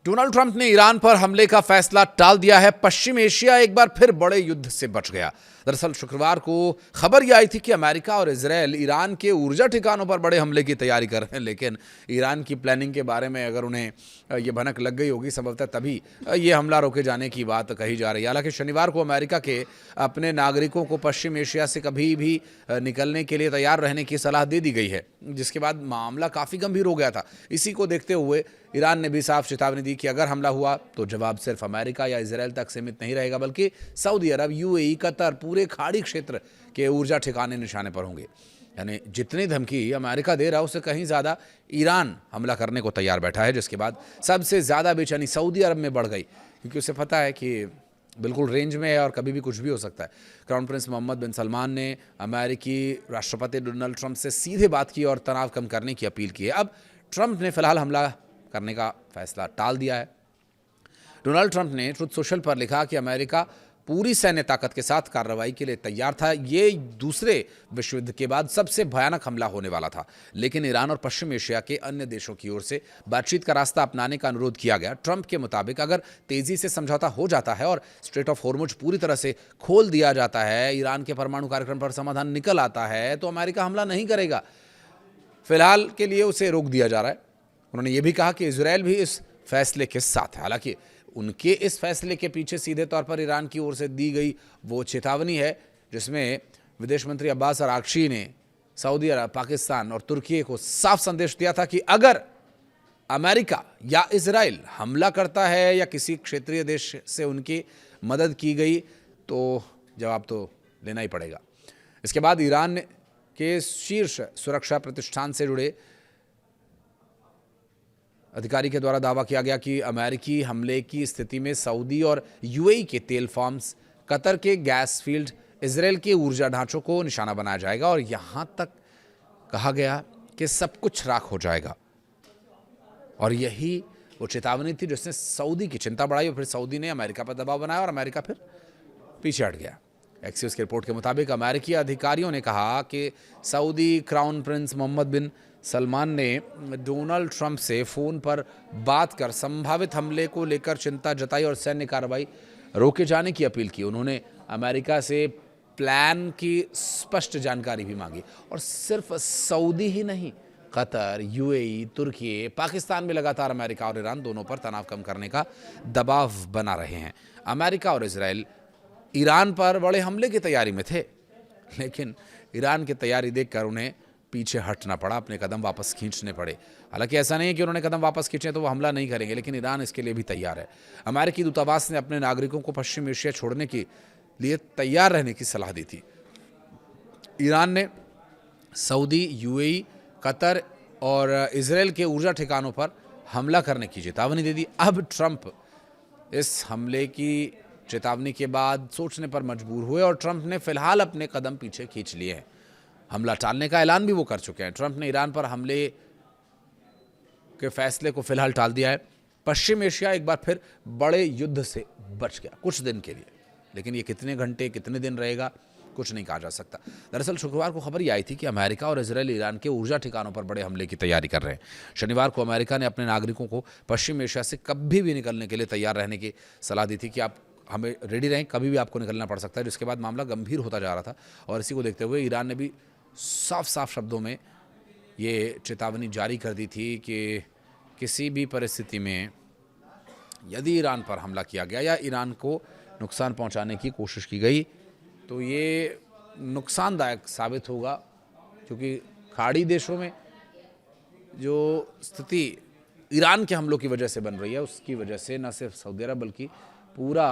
Donald Trump ने Iran पर हमले का फैसला टाल दिया है। पश्चिम एशिया एक बार फिर बड़े युद्ध से बच गया। दरअसल शुक्रवार को खबर यह आई थी कि अमेरिका और इजरायल ईरान के ऊर्जा ठिकानों पर बड़े हमले की तैयारी कर रहे हैं, लेकिन ईरान की प्लानिंग के बारे में अगर उन्हें ये भनक लग गई होगी संभवतः तभी ये हमला रोके जाने की बात कही जा रही है। हालांकि शनिवार को अमेरिका के अपने नागरिकों को पश्चिम एशिया से कभी भी निकलने के लिए तैयार रहने की सलाह दे दी गई है, जिसके बाद मामला काफ़ी गंभीर हो गया था। इसी को देखते हुए ईरान ने भी साफ चेतावनी दी कि अगर हमला हुआ तो जवाब सिर्फ अमेरिका या इजरायल तक सीमित नहीं रहेगा, बल्कि सऊदी अरब, यूएई, कतर, पूरे खाड़ी क्षेत्र के ऊर्जा ठिकाने निशाने पर होंगे। यानी जितनी धमकी अमेरिका दे रहा है उससे कहीं ज़्यादा ईरान हमला करने को तैयार बैठा है, जिसके बाद सबसे ज़्यादा बेचैनी सऊदी अरब में बढ़ गई, क्योंकि उसे पता है कि बिल्कुल रेंज में है और कभी भी कुछ भी हो सकता है। क्राउन प्रिंस मोहम्मद बिन सलमान ने अमेरिकी राष्ट्रपति डोनाल्ड ट्रंप से सीधे बात की और तनाव कम करने की अपील की है। अब ट्रंप ने फिलहाल हमला करने का फैसला टाल दिया है। डोनाल्ड ट्रंप ने ट्रुथ सोशल पर लिखा कि अमेरिका पूरी सैन्य ताकत के साथ कार्रवाई के लिए तैयार था। ये दूसरे विश्व युद्ध के बाद सबसे भयानक हमला होने वाला था, लेकिन ईरान और पश्चिम एशिया के अन्य देशों की ओर से बातचीत का रास्ता अपनाने का अनुरोध किया गया। ट्रंप के मुताबिक अगर तेजी से समझौता हो जाता है और स्ट्रेट ऑफ हॉर्मुज पूरी तरह से खोल दिया जाता है, ईरान के परमाणु कार्यक्रम पर समाधान निकल आता है, तो अमेरिका हमला नहीं करेगा। फिलहाल के लिए उसे रोक दिया जा रहा है। उन्होंने ये भी कहा कि इजरायल भी इस फैसले के साथ है। हालांकि उनके इस फैसले के पीछे सीधे तौर पर ईरान की ओर से दी गई वो चेतावनी है, जिसमें विदेश मंत्री अब्बास अरागची ने सऊदी अरब, पाकिस्तान और तुर्की को साफ संदेश दिया था कि अगर अमेरिका या इजरायल हमला करता है या किसी क्षेत्रीय देश से उनकी मदद की गई तो जवाब तो लेना ही पड़ेगा। इसके बाद ईरान के शीर्ष सुरक्षा प्रतिष्ठान से जुड़े अधिकारी के द्वारा दावा किया गया कि अमेरिकी हमले की स्थिति में सऊदी और यूएई के तेल फार्म्स, कतर के गैस फील्ड, इजरायल के ऊर्जा ढांचों को निशाना बनाया जाएगा और यहां तक कहा गया कि सब कुछ राख हो जाएगा। और यही वो चेतावनी थी जिसने सऊदी की चिंता बढ़ाई और फिर सऊदी ने अमेरिका पर दबाव बनाया और अमेरिका फिर पीछे हट गया। एक्सियोस की रिपोर्ट के मुताबिक अमेरिकी अधिकारियों ने कहा कि सऊदी क्राउन प्रिंस मोहम्मद बिन सलमान ने डोनाल्ड ट्रंप से फ़ोन पर बात कर संभावित हमले को लेकर चिंता जताई और सैन्य कार्रवाई रोके जाने की अपील की। उन्होंने अमेरिका से प्लान की स्पष्ट जानकारी भी मांगी और सिर्फ सऊदी ही नहीं, कतर, यूएई, तुर्की, पाकिस्तान में लगातार अमेरिका और ईरान दोनों पर तनाव कम करने का दबाव बना रहे हैं। अमेरिका और इजरायल ईरान पर बड़े हमले की तैयारी में थे, लेकिन ईरान की तैयारी देखकर उन्हें पीछे हटना पड़ा, अपने कदम वापस खींचने पड़े। हालांकि ऐसा नहीं है कि उन्होंने कदम वापस खींचे तो वो हमला नहीं करेंगे, लेकिन ईरान इसके लिए भी तैयार है। अमेरिकी दूतावास ने अपने नागरिकों को पश्चिम एशिया छोड़ने के लिए तैयार रहने की सलाह दी थी। ईरान ने सऊदी, यूएई, कतर और इजरायल के ऊर्जा ठिकानों पर हमला करने की चेतावनी दे दी। अब ट्रंप इस हमले की चेतावनी के बाद सोचने पर मजबूर हुए और ट्रंप ने फिलहाल अपने कदम पीछे खींच लिए हैं। हमला टालने का ऐलान भी वो कर चुके हैं। ट्रंप ने ईरान पर हमले के फैसले को फिलहाल टाल दिया है। पश्चिम एशिया एक बार फिर बड़े युद्ध से बच गया कुछ दिन के लिए, लेकिन ये कितने घंटे, कितने दिन रहेगा, कुछ नहीं कहा जा सकता। दरअसल शुक्रवार को खबर यह आई थी कि अमेरिका और इजरायल ईरान के ऊर्जा ठिकानों पर बड़े हमले की तैयारी कर रहे हैं। शनिवार को अमेरिका ने अपने नागरिकों को पश्चिम एशिया से कभी भी निकलने के लिए तैयार रहने की सलाह दी थी कि आप हमें रेडी रहें, कभी भी आपको निकलना पड़ सकता है, जिसके बाद मामला गंभीर होता जा रहा था। और इसी को देखते हुए ईरान ने भी साफ साफ शब्दों में ये चेतावनी जारी कर दी थी कि किसी भी परिस्थिति में यदि ईरान पर हमला किया गया या ईरान को नुकसान पहुंचाने की कोशिश की गई तो ये नुकसानदायक साबित होगा, क्योंकि खाड़ी देशों में जो स्थिति ईरान के हमलों की वजह से बन रही है, उसकी वजह से न सिर्फ सऊदी अरब बल्कि पूरा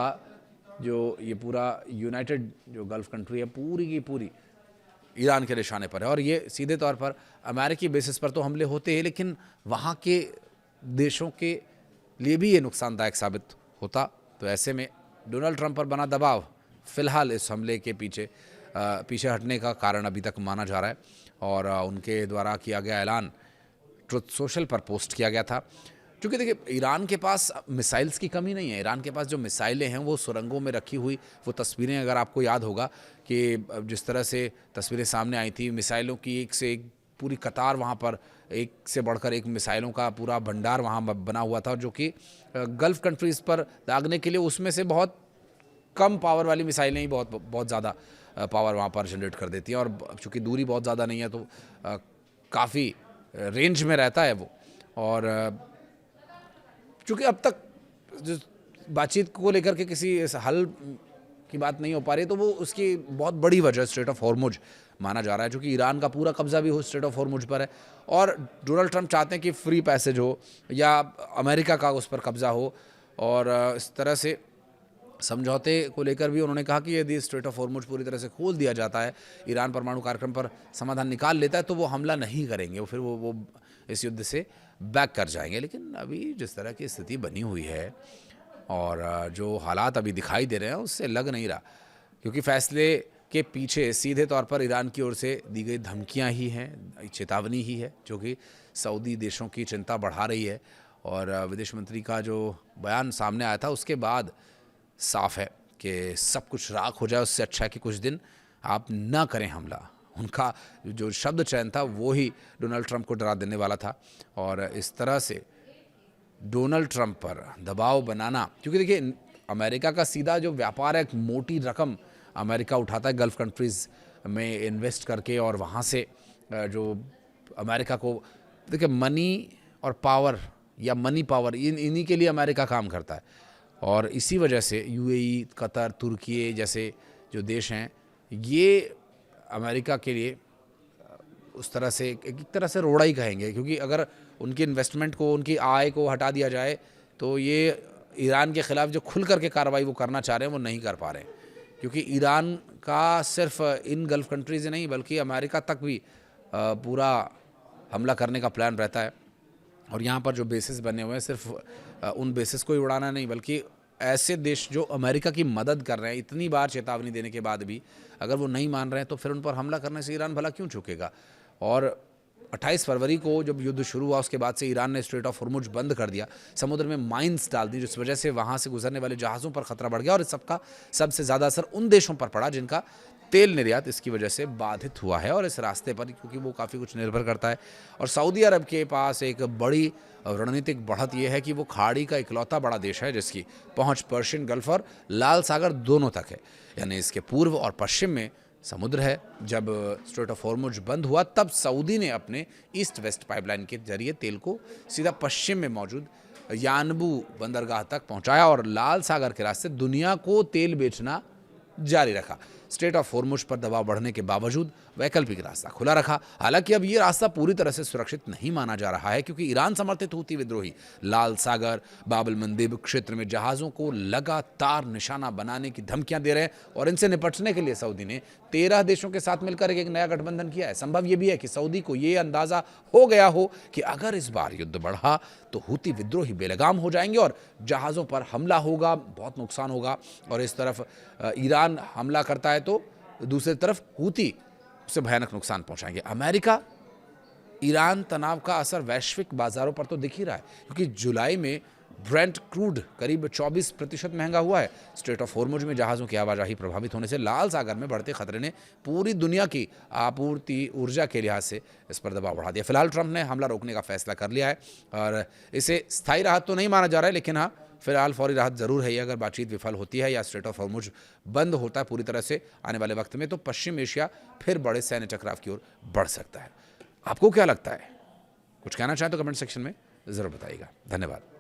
यूनाइटेड जो गल्फ कंट्री है पूरी की पूरी ईरान के निशाने पर है। और ये सीधे तौर पर अमेरिकी बेसिस पर तो हमले होते हैं, लेकिन वहाँ के देशों के लिए भी ये नुकसानदायक साबित होता। तो ऐसे में डोनाल्ड ट्रंप पर बना दबाव फिलहाल इस हमले के पीछे हटने का कारण अभी तक माना जा रहा है। और उनके द्वारा किया गया ऐलान ट्रुथ सोशल पर पोस्ट किया गया था, क्योंकि देखिए ईरान के पास मिसाइल्स की कमी नहीं है। ईरान के पास जो मिसाइलें हैं वो सुरंगों में रखी हुई वो तस्वीरें, अगर आपको याद होगा कि जिस तरह से तस्वीरें सामने आई थी मिसाइलों की, एक से एक पूरी कतार वहाँ पर एक से बढ़कर एक मिसाइलों का पूरा भंडार वहाँ बना हुआ था, जो कि गल्फ़ कंट्रीज़ पर दागने के लिए उसमें से बहुत कम पावर वाली मिसाइलें ही बहुत ज़्यादा पावर वहाँ पर जनरेट कर देती हैं। और चूँकि दूरी बहुत ज़्यादा नहीं है तो काफ़ी रेंज में रहता है वो। और चूँकि अब तक जो बातचीत को लेकर के किसी इस हल की बात नहीं हो पा रही, तो वो उसकी बहुत बड़ी वजह स्ट्रेट ऑफ हॉर्मुज माना जा रहा है, क्योंकि ईरान का पूरा कब्जा भी हो स्ट्रेट ऑफ हॉर्मुज पर है। और डोनाल्ड ट्रंप चाहते हैं कि फ्री पैसेज हो या अमेरिका का उस पर कब्जा हो। और इस तरह से समझौते को लेकर भी उन्होंने कहा कि यदि स्ट्रेट ऑफ हॉर्मुज पूरी तरह से खोल दिया जाता है, ईरान परमाणु कार्यक्रम पर समाधान निकाल लेता है, तो वो हमला नहीं करेंगे, फिर वो इस युद्ध से बैक कर जाएंगे। लेकिन अभी जिस तरह की स्थिति बनी हुई है और जो हालात अभी दिखाई दे रहे हैं, उससे लग नहीं रहा, क्योंकि फैसले के पीछे सीधे तौर पर ईरान की ओर से दी गई धमकियां ही हैं, चेतावनी ही है, जो कि सऊदी देशों की चिंता बढ़ा रही है। और विदेश मंत्री का जो बयान सामने आया था, उसके बाद साफ है कि सब कुछ राख हो जाए, उससे अच्छा है कि कुछ दिन आप ना करें हमला। उनका जो शब्द चयन था वो ही डोनाल्ड ट्रंप को डरा देने वाला था। और इस तरह से डोनाल्ड ट्रंप पर दबाव बनाना, क्योंकि देखिए अमेरिका का सीधा जो व्यापार है, एक मोटी रकम अमेरिका उठाता है गल्फ़ कंट्रीज़ में इन्वेस्ट करके, और वहाँ से जो अमेरिका को देखिए मनी और पावर या मनी पावर इन्हीं के लिए अमेरिका काम करता है। और इसी वजह से यूएई, कतर, तुर्की जैसे जो देश हैं, ये अमेरिका के लिए उस तरह से एक तरह से रोड़ा ही कहेंगे, क्योंकि अगर उनकी इन्वेस्टमेंट को, उनकी आय को हटा दिया जाए, तो ये ईरान के ख़िलाफ़ जो खुल करके कार्रवाई वो करना चाह रहे हैं वो नहीं कर पा रहे हैं। क्योंकि ईरान का सिर्फ इन गल्फ़ कंट्रीज़ नहीं बल्कि अमेरिका तक भी पूरा हमला करने का प्लान रहता है। और यहाँ पर जो बेसिस बने हुए हैं, सिर्फ उन बेसिस को ही उड़ाना नहीं, बल्कि ऐसे देश जो अमेरिका की मदद कर रहे हैं, इतनी बार चेतावनी देने के बाद भी अगर वो नहीं मान रहे हैं, तो फिर उन पर हमला करने से ईरान भला क्यों चूकेगा। और 28 फरवरी को जब युद्ध शुरू हुआ, उसके बाद से ईरान ने स्ट्रेट ऑफ हॉर्मुज बंद कर दिया, समुद्र में माइंस डाल दी, जिस वजह से वहाँ से गुजरने वाले जहाज़ों पर खतरा बढ़ गया। और इस सबका सबसे ज़्यादा असर उन देशों पर पड़ा जिनका तेल निर्यात इसकी वजह से बाधित हुआ है। और इस रास्ते पर, क्योंकि वो काफ़ी कुछ निर्भर करता है, और सऊदी अरब के पास एक बड़ी रणनीतिक बढ़त यह है कि वो खाड़ी का इकलौता बड़ा देश है जिसकी पहुंच पर्शियन गल्फ और लाल सागर दोनों तक है, यानी इसके पूर्व और पश्चिम में समुद्र है। जब स्ट्रेट ऑफ हॉर्मुज बंद हुआ, तब सऊदी ने अपने ईस्ट वेस्ट पाइपलाइन के जरिए तेल को सीधा पश्चिम में मौजूद यानबू बंदरगाह तक पहुंचाया और लाल सागर के रास्ते दुनिया को तेल बेचना जारी रखा। स्ट्रेट ऑफ हॉर्मुज पर दबाव बढ़ने के बावजूद वैकल्पिक रास्ता खुला रखा। हालांकि अब ये रास्ता पूरी तरह से सुरक्षित नहीं माना जा रहा है, क्योंकि ईरान समर्थित हूती विद्रोही लाल सागर, बाब एल मंदेब क्षेत्र में जहाज़ों को लगातार निशाना बनाने की धमकियां दे रहे हैं। और इनसे निपटने के लिए सऊदी ने 13 देशों के साथ मिलकर एक नया गठबंधन किया है। संभव ये भी है कि सऊदी को ये अंदाजा हो गया हो कि अगर इस बार युद्ध बढ़ा तो हूती विद्रोही बेलगाम हो जाएंगे और जहाज़ों पर हमला होगा, बहुत नुकसान होगा। और इस तरफ ईरान हमला करता है तो दूसरी तरफ हूती से भयानक नुकसान पहुंचाएंगे। अमेरिका ईरान तनाव का असर वैश्विक बाजारों पर तो दिख ही रहा है, क्योंकि जुलाई में ब्रेंट क्रूड करीब 24% महंगा हुआ है। स्ट्रेट ऑफ हॉर्मुज में जहाज़ों की आवाजाही प्रभावित होने से लाल सागर में बढ़ते खतरे ने पूरी दुनिया की आपूर्ति ऊर्जा के लिहाज से इस पर दबाव बढ़ा दिया। फिलहाल ट्रंप ने हमला रोकने का फैसला कर लिया है और इसे स्थायी राहत तो नहीं माना जा रहा है, लेकिन हाँ, फिलहाल फौरी राहत जरूर है। अगर बातचीत विफल होती है या स्ट्रेट ऑफ हॉर्मुज बंद होता है पूरी तरह से आने वाले वक्त में, तो पश्चिम एशिया फिर बड़े सैन्य टकराव की ओर बढ़ सकता है। आपको क्या लगता है? कुछ कहना चाहें तो कमेंट सेक्शन में ज़रूर बताइएगा। धन्यवाद।